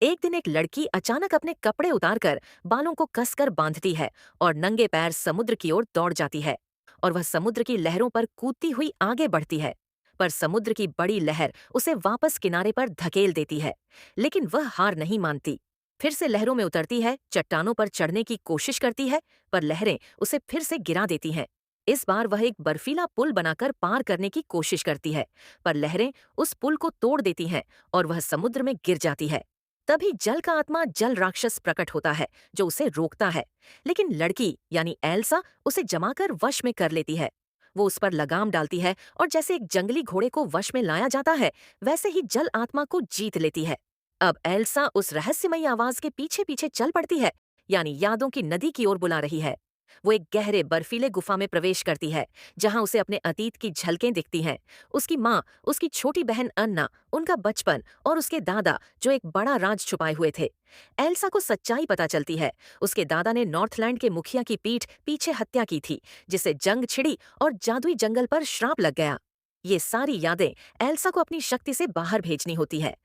एक दिन एक लड़की अचानक अपने कपड़े उतारकर बालों को कसकर बांधती है और नंगे पैर समुद्र की ओर दौड़ जाती है। और वह समुद्र की लहरों पर कूदती हुई आगे बढ़ती है। पर समुद्र की बड़ी लहर उसे वापस किनारे पर धकेल देती है। लेकिन वह हार नहीं मानती। फिर से लहरों में उतरती है, चट्टानों पर चढ़ने की कोशिश करती है, पर लहरें उसे फिर से गिरा देती हैं। इस बार वह एक बर्फीला पुल बनाकर पार करने की कोशिश करती है, पर लहरें उस पुल को तोड़ देती हैं और वह समुद्र में गिर जाती है। तभी जल का आत्मा जल राक्षस प्रकट होता है, जो उसे रोकता है। लेकिन लड़की यानी एल्सा उसे जमाकर वश में कर लेती है। वो उस पर लगाम डालती है और जैसे एक जंगली घोड़े को वश में लाया जाता है, वैसे ही जल आत्मा को जीत लेती है। अब एल्सा उस रहस्यमयी आवाज के पीछे पीछे चल पड़ती है, यानी यादों की नदी की ओर बुला रही है। वो एक गहरे बर्फीले गुफा में प्रवेश करती है, जहां उसे अपने अतीत की झलकें दिखती हैं। उसकी माँ, उसकी छोटी बहन अन्ना, उनका बचपन और उसके दादा जो एक बड़ा राज छुपाए हुए थे। एल्सा को सच्चाई पता चलती है। उसके दादा ने नॉर्थलैंड के मुखिया की पीठ पीछे हत्या की थी, जिससे जंग छिड़ी और जादुई जंगल पर श्राप लग गया। ये सारी यादें एल्सा को अपनी शक्ति से बाहर भेजनी होती है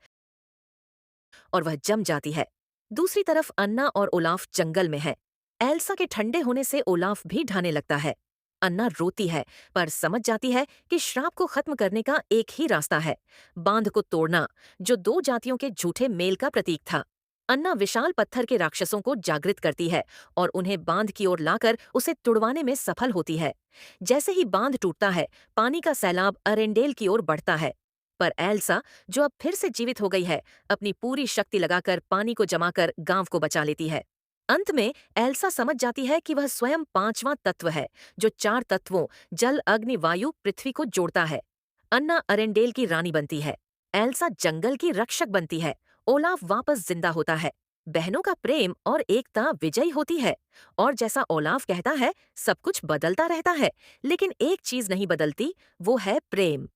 और वह जम जाती है। दूसरी तरफ अन्ना और ओलाफ जंगल में है। एल्सा के ठंडे होने से ओलाफ भी ढाने लगता है। अन्ना रोती है, पर समझ जाती है कि श्राप को खत्म करने का एक ही रास्ता है, बांध को तोड़ना, जो दो जातियों के झूठे मेल का प्रतीक था। अन्ना विशाल पत्थर के राक्षसों को जागृत करती है और उन्हें बांध की ओर लाकर उसे तुड़वाने में सफल होती है। जैसे ही बांध टूटता है, पानी का सैलाब अरेंडेल की ओर बढ़ता है। पर एल्सा, जो अब फिर से जीवित हो गई है, अपनी पूरी शक्ति लगाकर पानी को जमाकर गांव को बचा लेती है। अंत में एल्सा समझ जाती है कि वह स्वयं पांचवां तत्व है, जो चार तत्वों जल, अग्नि, वायु, पृथ्वी को जोड़ता है। अन्ना अरेंडेल की रानी बनती है। एल्सा जंगल की रक्षक बनती है। ओलाफ वापस जिंदा होता है। बहनों का प्रेम और एकता विजयी होती है। और जैसा ओलाफ कहता है, सब कुछ बदलता रहता है, लेकिन एक चीज नहीं बदलती, वो है प्रेम।